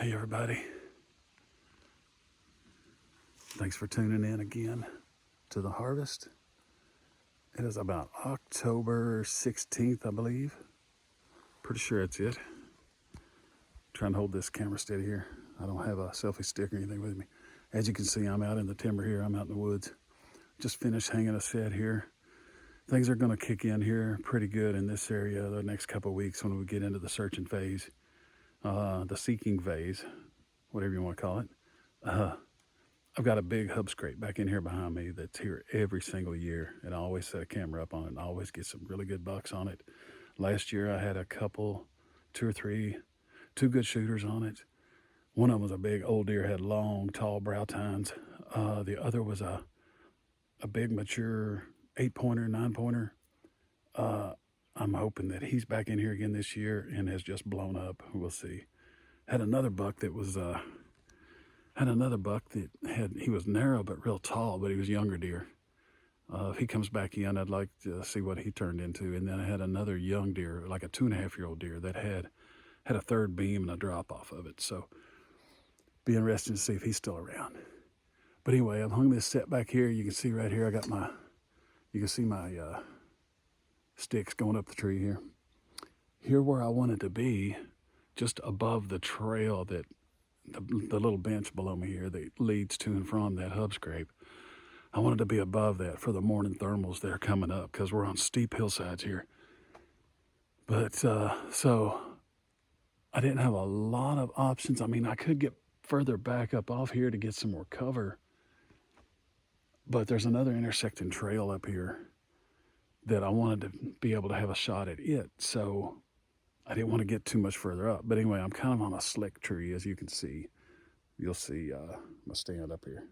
Hey everybody, thanks for tuning in again to the harvest. It is about October 16th, I believe. Pretty sure it's it. Trying to hold this camera steady here. I don't have a selfie stick or anything with me. As you can see, I'm out in the timber here. I'm out in the woods. Just finished hanging a set here. Things are going to kick in here pretty good in this area the next couple of weeks when we get into the searching phase, the seeking phase, whatever you want to call it. I've got a big hub scrape back in here behind me that's here every single year, and I always set a camera up on it and I always get some really good bucks on it. Last year I had a couple, two good shooters on it. One of them was a big old deer, had long, tall brow tines. The other was a big, mature 8-pointer, 9-pointer. I'm hoping that he's back in here again this year and has just blown up. We'll see. Had another buck that was he was narrow but real tall, but he was younger deer. If he comes back in, I'd like to see what he turned into. And then I had another young deer, like a 2.5-year-old deer that had a third beam and a drop off of it. So be interesting to see if he's still around. But anyway, I've hung this set back here. You can see right here, you can see my sticks going up the tree here. Here where I wanted to be, just above the trail that the little bench below me here that leads to and from that hub scrape. I wanted to be above that for the morning thermals that are coming up because we're on steep hillsides here. But so I didn't have a lot of options. I mean, I could get further back up off here to get some more cover, but there's another intersecting trail up here that I wanted to be able to have a shot at it. So I didn't want to get too much further up. But anyway, I'm kind of on a slick tree, as you can see. You'll see my stand up here.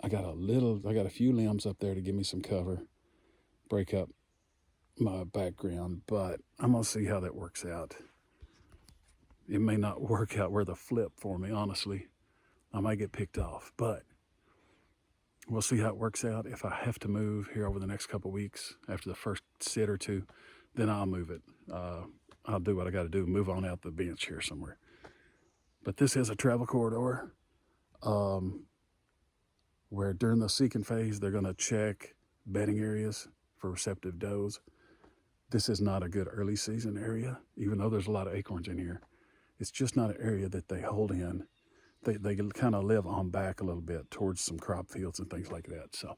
I got a few limbs up there to give me some cover, break up my background, but I'm gonna see how that works out. It may not work out worth a flip for me, honestly. I might get picked off, but we'll see how it works out. If I have to move here over the next couple weeks after the first sit or two, then I'll move it. I'll do what I got to do, move on out the bench here somewhere. But this is a travel corridor where during the seeking phase, they're going to check bedding areas for receptive does. This is not a good early season area, even though there's a lot of acorns in here. It's just not an area that they hold in. They kind of live on back a little bit towards some crop fields and things like that. So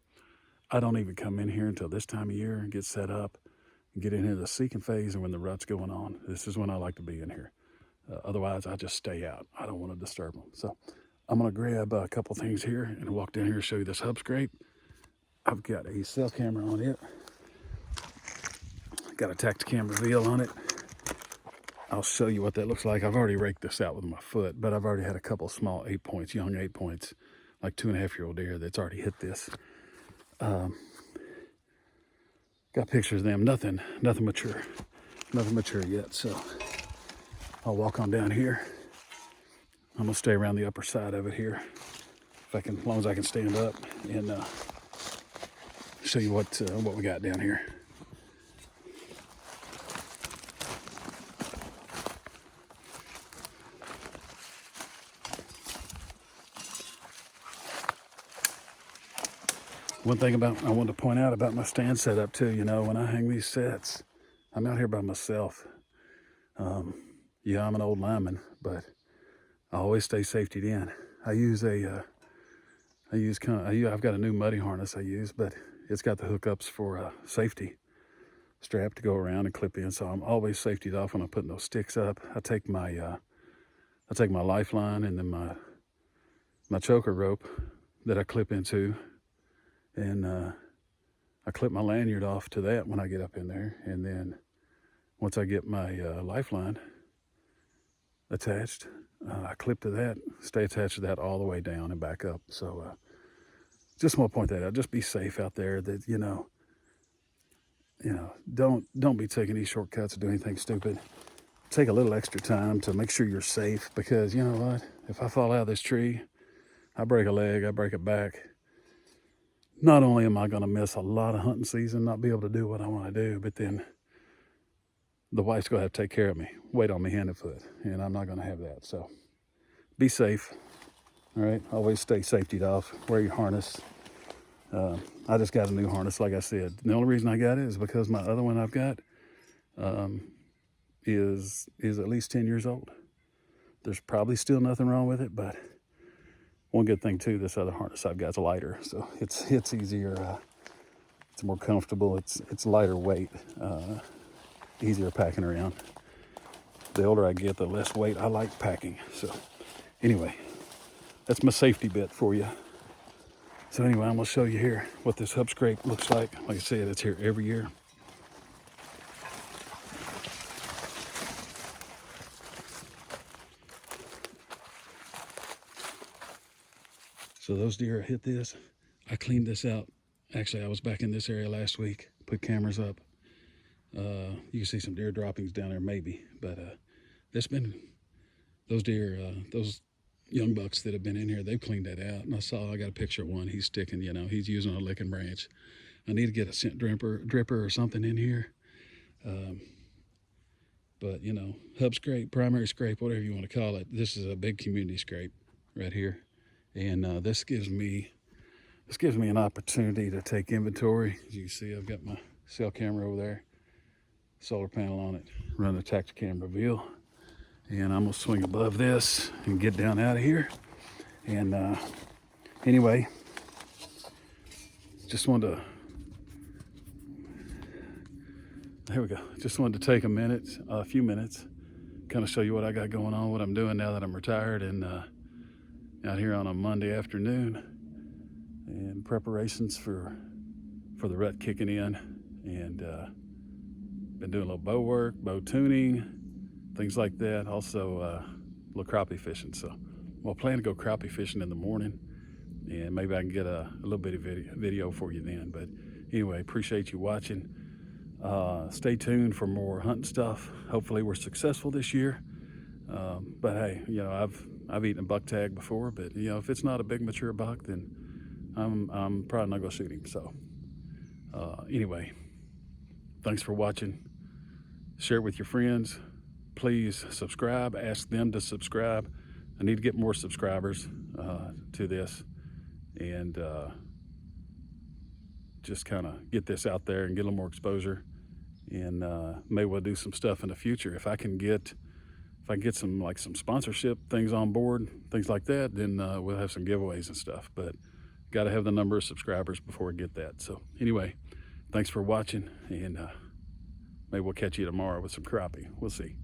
I don't even come in here until this time of year and get set up and get into the seeking phase, and when the rut's going on, this is when I like to be in here. Otherwise, I just stay out. I don't want to disturb them. So I'm going to grab a couple things here and walk down here and show you this hub scrape. I've got a cell camera on it. Got a Tacticam reveal on it. I'll show you what that looks like. I've already raked this out with my foot, but I've already had a couple small 8 points, young 8 points, like 2.5-year-old deer that's already hit this. Got pictures of them, nothing mature yet. So I'll walk on down here. I'm gonna stay around the upper side of it here, if I can, as long as I can stand up, and show you what we got down here. One thing I wanted to point out about my stand setup too, when I hang these sets, I'm out here by myself. Yeah, I'm an old lineman, but I always stay safetied in. I've got a new muddy harness I use, but it's got the hookups for safety strap to go around and clip in. So I'm always safetied off when I'm putting those sticks up. I take my lifeline and then my choker rope that I clip into, and I clip my lanyard off to that when I get up in there. And then once I get my lifeline attached, I clip to that, stay attached to that all the way down and back up. So just want to point that out. Just be safe out there. That don't be taking these shortcuts or do anything stupid. Take a little extra time to make sure you're safe, because you know what? If I fall out of this tree, I break a leg, I break a back. Not only am I going to miss a lot of hunting season, not be able to do what I want to do, but then the wife's gonna have to take care of me, wait on me hand and foot, and I'm not gonna have that. So be safe. All right, always stay safety off. Wear your harness. I just got a new harness, like I said. The only reason I got it is because my other one I've got is at least 10 years old. There's probably still nothing wrong with it, but one good thing too, this other harness I've got is lighter, so it's easier. It's more comfortable. It's lighter weight, easier packing around. The older I get, the less weight I like packing. So anyway, that's my safety bit for you. So anyway, I'm gonna show you here what this hub scrape looks like. Like I said, it's here every year. So those deer hit this. I cleaned this out. Actually, I was back in this area last week, put cameras up. You can see some deer droppings down there maybe, but there's been those deer, those young bucks that have been in here, they've cleaned that out. And I got a picture of one. He's sticking, he's using a licking branch. I need to get a scent dripper or something in here. But hub scrape, primary scrape, whatever you want to call it. This is a big community scrape right here. And this gives me an opportunity to take inventory. As you can see, I've got my cell camera over there, solar panel on it, run the Tacticam Reveal. And I'm gonna swing above this and get down out of here. And anyway, just wanted to, there we go. Just wanted to take a few minutes, kind of show you what I got going on, what I'm doing now that I'm retired and out here on a Monday afternoon, and preparations for the rut kicking in. And been doing a little bow work, bow tuning, things like that. Also a little crappie fishing. So I'll plan to go crappie fishing in the morning, and maybe I can get a little bit of video for you then. But anyway, appreciate you watching. Stay tuned for more hunting stuff. Hopefully we're successful this year. But hey, I've eaten a buck tag before, but if it's not a big mature buck, then I'm probably not gonna shoot him. So anyway, thanks for watching. Share it with your friends. Please subscribe. Ask them to subscribe. I need to get more subscribers to this, and just kind of get this out there and get a little more exposure. And maybe we'll do some stuff in the future. If I can get some sponsorship things on board, things like that, then we'll have some giveaways and stuff. But got to have the number of subscribers before we get that. So anyway, thanks for watching, and maybe we'll catch you tomorrow with some crappie. We'll see.